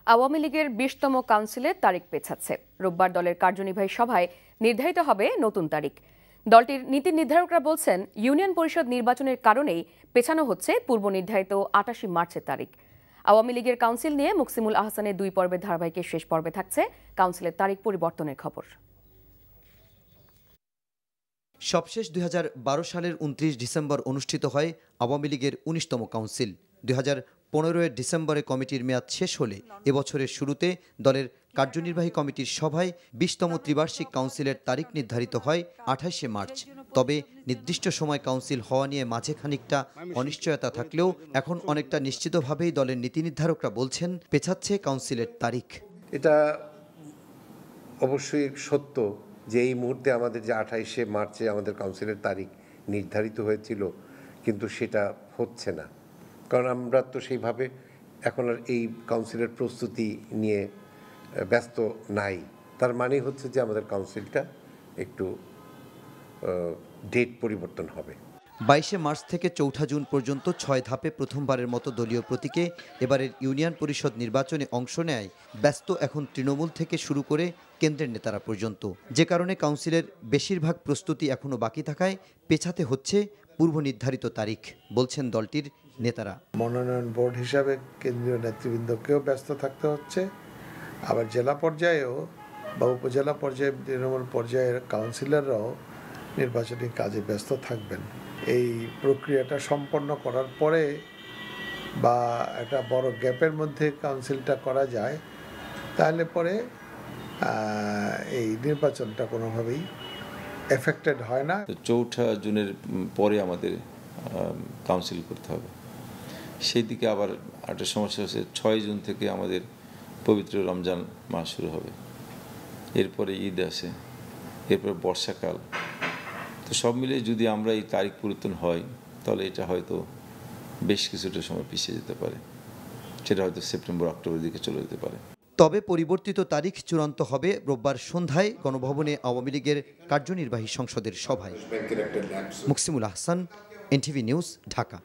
আওয়ামী লীগের ২০তম কাউন্সিলের তারিখ পেছাচ্ছে। রোববার দলের কার্যনির্বাহী সভায় নির্ধারিত হবে নতুন তারিখ। দলটির নীতি নির্ধারকরা বলছেন, ইউনিয়ন পরিষদ নির্বাচনের কারণেই পেছানো হচ্ছে পূর্ব নির্ধারিত ২৮ মার্চের তারিখ। আওয়ামী লীগের কাউন্সিল নিয়ে মুকসিমুল আহসানের ২ পর্বের ধারাবাহিকের শেষ পর্বে থাকছে কাউন্সিলের তারিখ পরিবর্তনের খবর। সবশেষ ২০১২ সালের ২৯ ডিসেম্বর অনুষ্ঠিত হয় আওয়ামী লীগের ১৯তম কাউন্সিল। ২০১৫ ডিসেম্বরে কমিটির মেয়াদ শেষ হলে এবছরের শুরুতে দলের কার্যনির্বাহী কমিটির সভায় ২০তম ত্রিবার্ষিক কাউন্সিলের তারিখ নির্ধারিত হয় ২৮ মার্চ। তবে নির্দিষ্ট সময় কাউন্সিল হওয়া নিয়ে মাঝে খানিকটা অনিশ্চয়তা থাকলেও এখন অনেকটা নিশ্চিতভাবেই দলের নীতি নির্ধারকরা বলছেন পেছাচ্ছে কাউন্সিলের তারিখ। এটা অবশ্যই সত্য যে এই মুহূর্তে আমাদের যে ২৮ মার্চে আমাদের কাউন্সিলের তারিখ নির্ধারিত হয়েছিল, কিন্তু সেটা হচ্ছে না, কারণ আমরা তো সেইভাবে এখন আর এই কাউন্সিলের প্রস্তুতি নিয়ে ব্যস্ত নাই। তার মানে হচ্ছে যে আমাদের কাউন্সিলটা একটু ডেট পরিবর্তন হবে। ২২ মার্চ থেকে ৪ জুন পর্যন্ত ৬ ধাপে প্রথমবারের মতো দলীয় প্রতীকে এবারের ইউনিয়ন পরিষদ নির্বাচনে অংশ নেয় ব্যস্ত এখন তৃণমূল থেকে শুরু করে কেন্দ্রের নেতারা পর্যন্ত, যে কারণে কাউন্সিলের বেশিরভাগ প্রস্তুতি এখনও বাকি থাকায় পেছাতে হচ্ছে পূর্ব নির্ধারিত তারিখ, বলছেন দলটির নেতারা। মনোনয়ন বোর্ড হিসাবে কেন্দ্রীয় নেতৃবৃন্দকেও ব্যস্ত থাকতে হচ্ছে, আবার জেলা পর্যায়েও বা উপজেলা পর্যায়ে তৃণমূল পর্যায়ের কাউন্সিলররাও নির্বাচনী কাজে ব্যস্ত থাকবেন। এই প্রক্রিয়াটা সম্পন্ন করার পরে বা একটা বড় গ্যাপের মধ্যে কাউন্সিলটা করা যায়, তাহলে পরে এই নির্বাচনটা কোনোভাবেই এফেক্টেড হয় না। ৪ জুনের পরে আমাদের কাউন্সিল করতে হবে। সেই দিকে আবার একটা সমস্যা হচ্ছে ৬ জুন থেকে আমাদের পবিত্র রমজান মাস শুরু হবে, এরপরে ঈদ আসে, এরপর বর্ষাকাল। তো সব মিলিয়ে যদি আমরা এই তারিখ পরিবর্তন হয়, তাহলে এটা হয়তো বেশ কিছুটা সময় পিছিয়ে যেতে পারে, সেটা হয়তো সেপ্টেম্বর অক্টোবরের দিকে চলে যেতে পারে। তবে পরিবর্তিত তারিখ চূড়ান্ত হবে রোববার সন্ধ্যায় গণভবনে আওয়ামী লীগের কার্যনির্বাহী সংসদের সভায়। Muksimul Ahsan, NTV news, Dhaka.